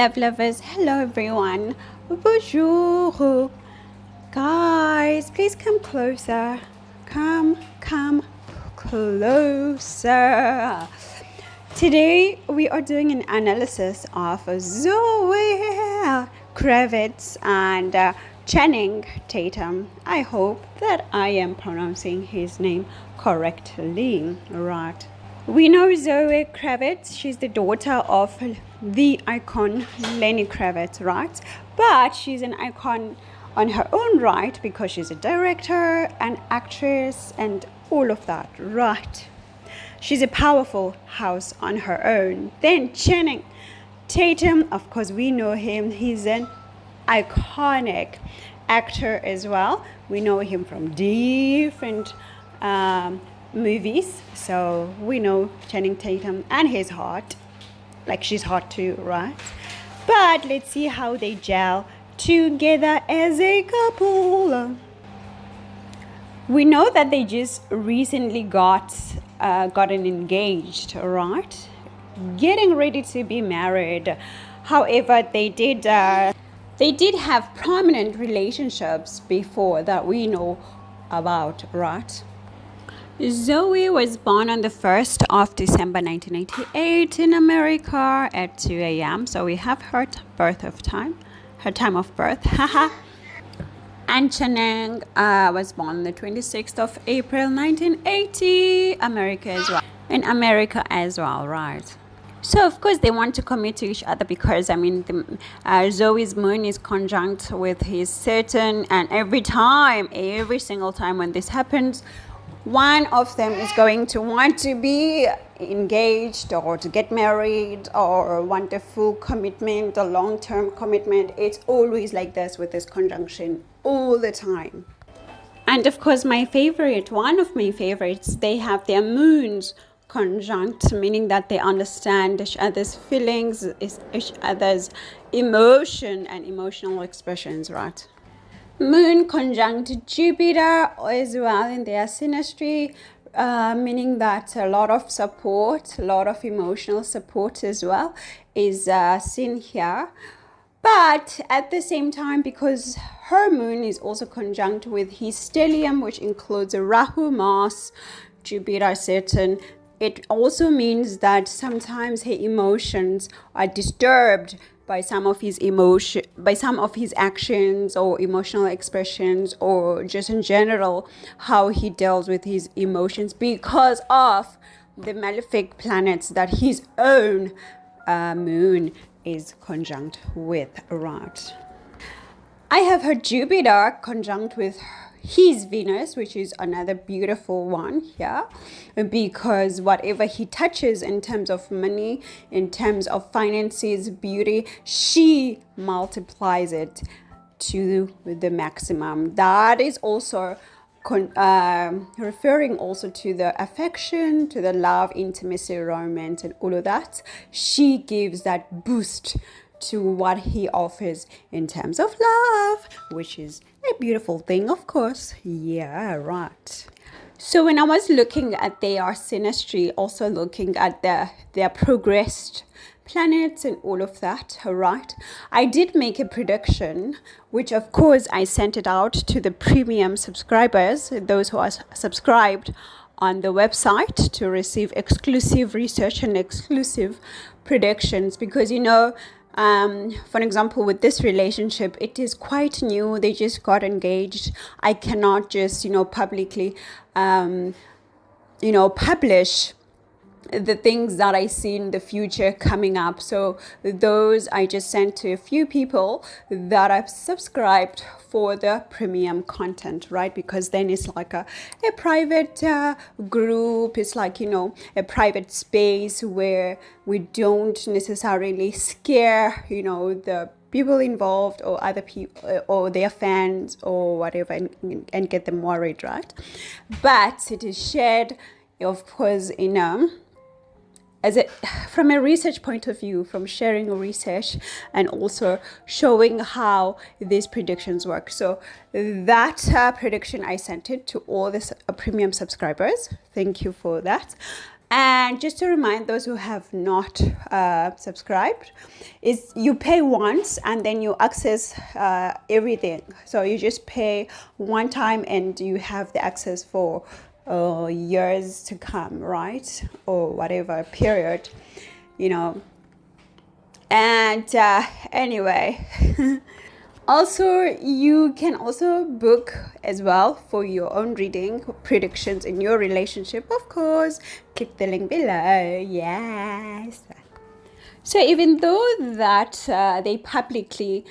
love lovers, hello everyone, bonjour. Guys, please come closer. Come closer. Today we are doing an analysis of Zoë Kravitz and Channing Tatum. I hope that I am pronouncing his name correctly, right? We know Zoë Kravitz, she's the daughter of the icon Lenny Kravitz, right? But she's an icon on her own right because she's a director, an actress, and all of that, right? She's a powerful house on her own. Then Channing Tatum, of course, we know him. He's an iconic actor as well. We know him from different movies. So we know Channing Tatum and his heart. Like she's hot too, right? But let's see how they gel together as a couple. We know that they just recently gotten engaged, right? Getting ready to be married. However, they did have prominent relationships before that we know about, right? Zoe was born on the 1st of December 1998 in America at 2 a.m. So we have her time of birth. And Channing was born on the 26th of April 1980, in America as well, right? So of course they want to commit to each other because Zoe's moon is conjunct with his Saturn, and every single time when this happens, one of them is going to want to be engaged or to get married or want a full commitment, a long-term commitment. It's always like this with this conjunction all the time. And of course one of my favorites, they have their moons conjunct, meaning that they understand each other's feelings, each other's emotion and emotional expressions, right? Moon conjunct Jupiter as well in their synastry, meaning that a lot of support, a lot of emotional support as well is seen here. But at the same time, because her moon is also conjunct with his stellium, which includes Rahu, Mars, Jupiter, Saturn, it also means that sometimes her emotions are disturbed by some of his actions or emotional expressions, or just in general how he deals with his emotions because of the malefic planets that his own moon is conjunct with, right? I have her Jupiter conjunct with his Venus, which is another beautiful one here, because whatever he touches in terms of money, in terms of finances, beauty, she multiplies it to the maximum. That is also referring also to the affection, to the love, intimacy, romance, and all of that. She gives that boost to what he offers in terms of love, which is a beautiful thing, of course. Yeah, right. So when I was looking at their synastry, also looking at their progressed planets and all of that, right, I did make a prediction, which of course I sent it out to the premium subscribers, those who are subscribed on the website, to receive exclusive research and exclusive predictions, because for example, with this relationship, it is quite new. They just got engaged. I cannot just, publicly, publish the things that I see in the future coming up. So those I just sent to a few people that I've subscribed for the premium content, right? Because then it's like a private group. It's like, a private space where we don't necessarily scare, the people involved or other people or their fans or whatever, and get them worried, right? But it is shared, of course, from a research point of view, from sharing research and also showing how these predictions work. So that prediction, I sent it to all the premium subscribers. Thank you for that. And just to remind those who have not subscribed, is you pay once and then you access everything. So you just pay one time and you have the access for years to come, right? Or whatever period, And anyway, also you can also book as well for your own reading predictions in your relationship. Of course, click the link below. Yes. So even though that they publicly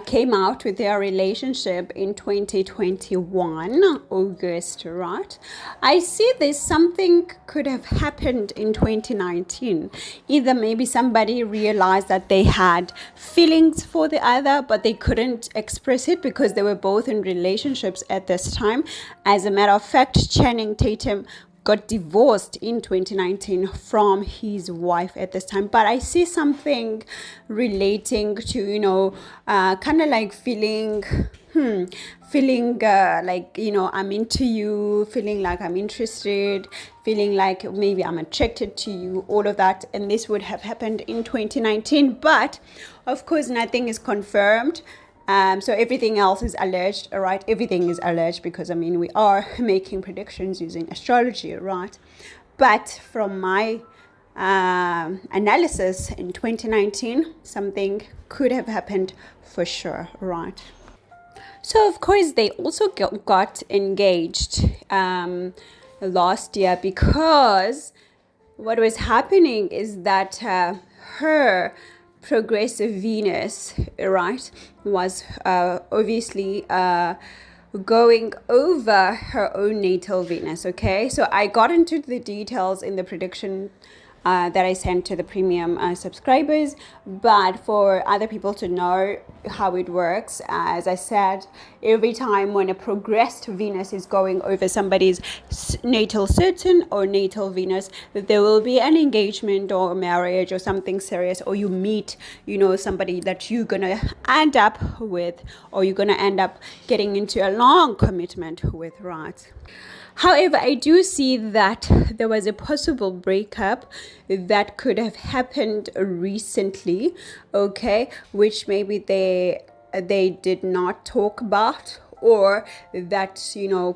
came out with their relationship in 2021 August, right? I see there's something could have happened in 2019. Either maybe somebody realized that they had feelings for the other, but they couldn't express it because they were both in relationships at this time. As a matter of fact, Channing Tatum got divorced in 2019 from his wife at this time. But I see something relating to, kind of like feeling like, I'm into you, feeling like I'm interested, feeling like maybe I'm attracted to you, all of that. And this would have happened in 2019. But of course, nothing is confirmed. So everything else is alleged, right? Everything is alleged because, we are making predictions using astrology, right? But from my analysis in 2019, something could have happened for sure, right? So, of course, they also got engaged last year because what was happening is that her progressive Venus, right, was obviously going over her own natal Venus, okay? So I got into the details in the prediction that I sent to the premium subscribers, but for other people to know how it works, as I said, every time when a progressed Venus is going over somebody's natal Saturn or natal Venus, there will be an engagement or marriage or something serious, or you meet, somebody that you're gonna end up with, or you're gonna end up getting into a long commitment with, right? However, I do see that there was a possible breakup that could have happened recently, okay, which maybe they did not talk about, or that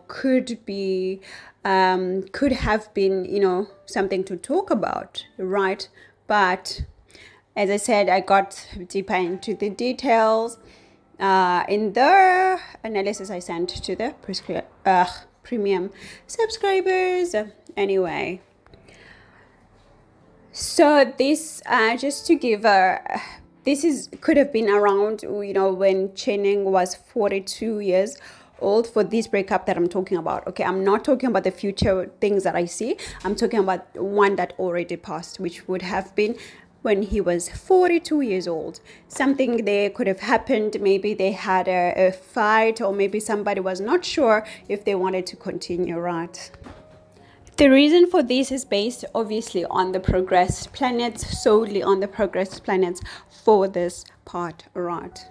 could have been something to talk about, right? But as I said, I got deeper into the details in the analysis I sent to the premium subscribers. Anyway, so this just to give could have been around when Channing was 42 years old for this breakup that I'm talking about. Okay, I'm not talking about the future things that I see. I'm talking about one that already passed, which would have been when he was 42 years old. Something there could have happened. Maybe they had a fight, or maybe somebody was not sure if they wanted to continue, right? The reason for this is based obviously on the progressed planets, solely on the progressed planets for this part, right?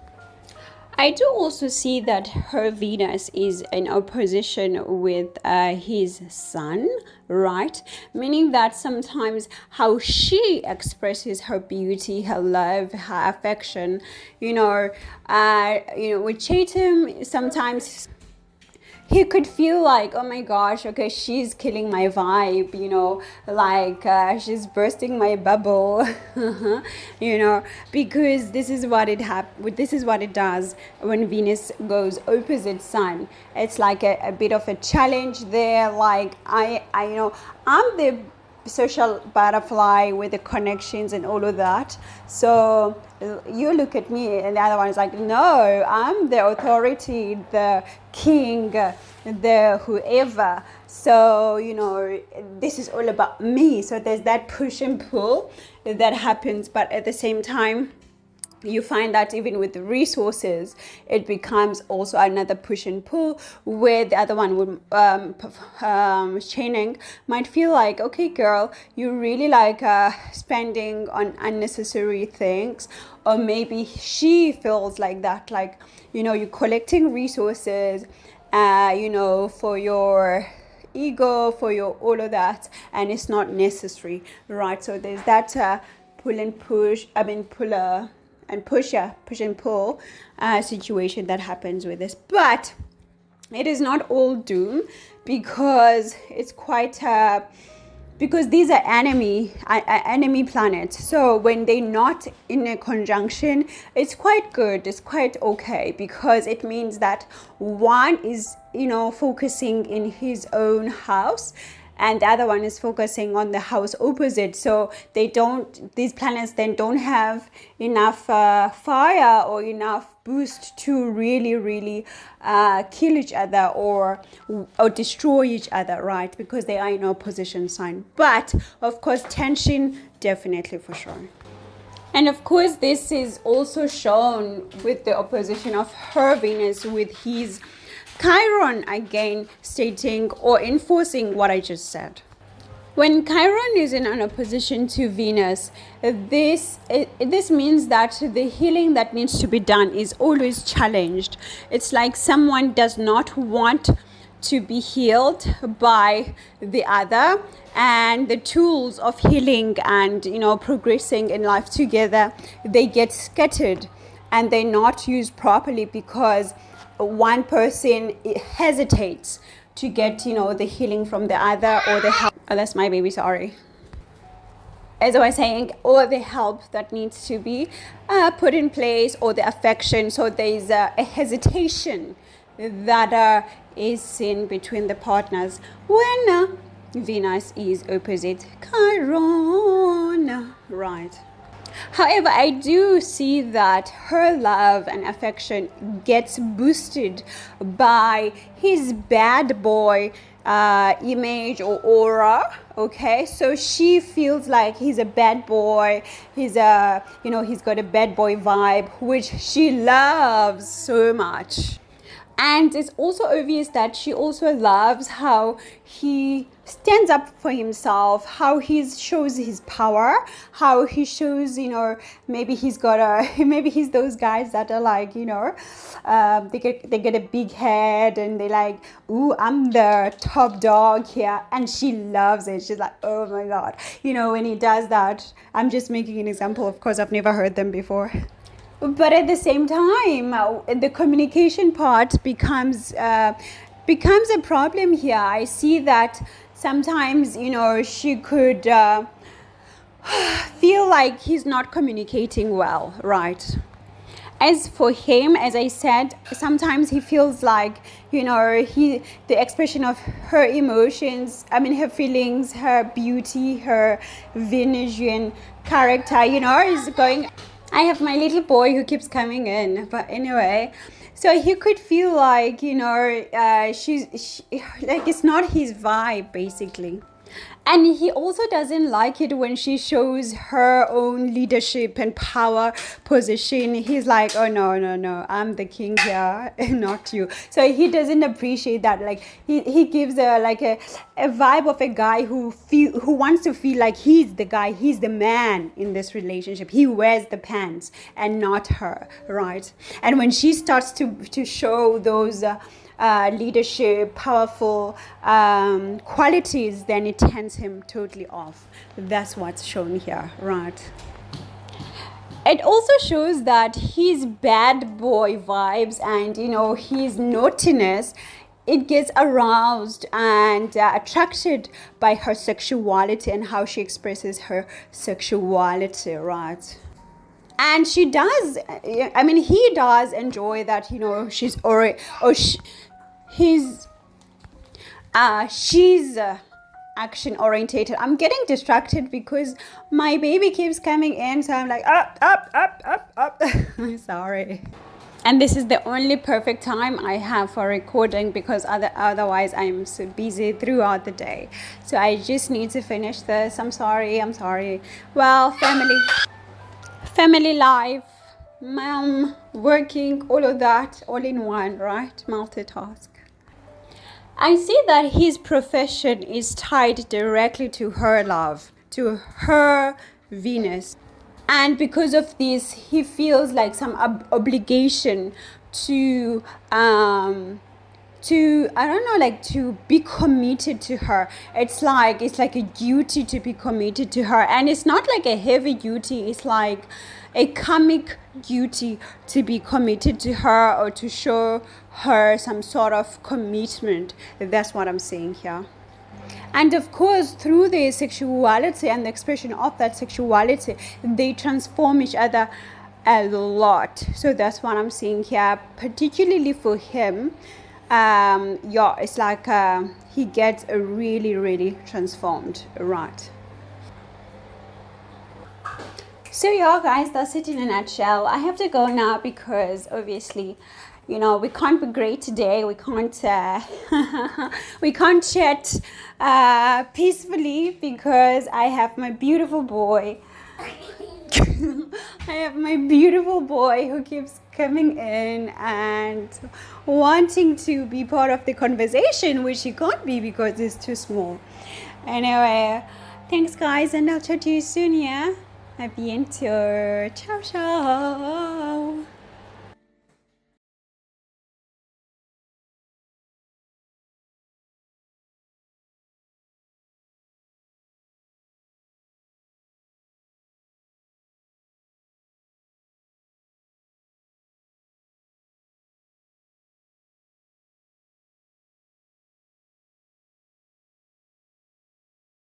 I do also see that her Venus is in opposition with his sun, right? Meaning that sometimes how she expresses her beauty, her love, her affection, with Tatum, sometimes he could feel like, oh my gosh, okay, she's killing my vibe, she's bursting my bubble, because this is what it does when Venus goes opposite Sun. It's like a bit of a challenge there. Like I'm the social butterfly with the connections and all of that. So you look at me and the other one is like, no, I'm the authority, the king, the whoever. So, this is all about me. So there's that push and pull that happens. But at the same time, you find that even with the resources, it becomes also another push and pull, where the other one would, Channing might feel like, okay, girl, you really like spending on unnecessary things. Or maybe she feels like that, like, you're collecting resources, for your ego, for your all of that, and it's not necessary, right? So there's that pull and push, puller and pusher, push and pull situation that happens with this. But it is not all doom, because it's quite because these are enemy planets. So when they're not in a conjunction, it's quite good, it's quite okay, because it means that one is, focusing in his own house, and the other one is focusing on the house opposite. So these planets then don't have enough fire or enough boost to really kill each other or destroy each other, right? Because they are in opposition sign. But of course, tension, definitely, for sure. And of course, this is also shown with the opposition of her Venus with his Chiron, again stating or enforcing what I just said. When Chiron is in an opposition to Venus, this means that the healing that needs to be done is always challenged. It's like someone does not want to be healed by the other, and the tools of healing and progressing in life together, they get scattered and they're not used properly because one person hesitates to get the healing from the other, or the help. Oh, that's my baby, sorry. As I was saying, or the help that needs to be put in place, or the affection. So there's a hesitation that is seen between the partners when Venus is opposite Chiron, right? However, I do see that her love and affection gets boosted by his bad boy image or aura. Okay, so she feels like he's a bad boy. He's he's got a bad boy vibe, which she loves so much. And it's also obvious that she also loves how he stands up for himself, how he shows his power, how he shows, maybe he's those guys that are like, they get a big head and they like, ooh, I'm the top dog here. And she loves it. She's like, oh my God. When he does that, I'm just making an example. Of course, I've never heard them before. But at the same time, the communication part becomes a problem here. I see that sometimes, she could feel like he's not communicating well, right? As for him, as I said, sometimes he feels like, the expression of her emotions, her feelings, her beauty, her Venusian character, is going. I have my little boy who keeps coming in, but anyway, so he could feel like, she's like, it's not his vibe, basically. And he also doesn't like it when she shows her own leadership and power position. He's like, oh, no, I'm the king here, not you. So he doesn't appreciate that. Like, he gives a vibe of a guy who wants to feel like he's the guy, he's the man in this relationship. He wears the pants and not her, right? And when she starts to show those leadership, powerful qualities, then it turns him totally off. That's what's shown here, right? It also shows that his bad boy vibes and, his naughtiness, it gets aroused and attracted by her sexuality and how she expresses her sexuality, right? And she does, he does enjoy that, she's action orientated. I'm getting distracted because my baby keeps coming in, so I'm like, up. Sorry. And this is the only perfect time I have for recording because otherwise I'm so busy throughout the day. So I just need to finish this. I'm sorry. Well, family life, mom, working, all of that, all in one, right? Multitask. I see that his profession is tied directly to her love, to her Venus. And because of this, he feels like some obligation to to, I don't know, like to be committed to her. It's like a duty to be committed to her, and it's not like a heavy duty. It's like a karmic duty to be committed to her or to show her some sort of commitment. That's what I'm saying here. And of course, through their sexuality and the expression of that sexuality, they transform each other a lot. So that's what I'm seeing here, particularly for him. Yeah, it's like he gets really, really transformed, right? So yeah, guys, that's it in a nutshell. I have to go now because obviously, you know, we can't be great today. We can't we can't chat peacefully because I have my beautiful boy. I have my beautiful boy who keeps coming in and wanting to be part of the conversation, which he can't be because he's too small. Anyway, thanks guys, and I'll chat to you soon, yeah? A bientôt. Ciao, ciao.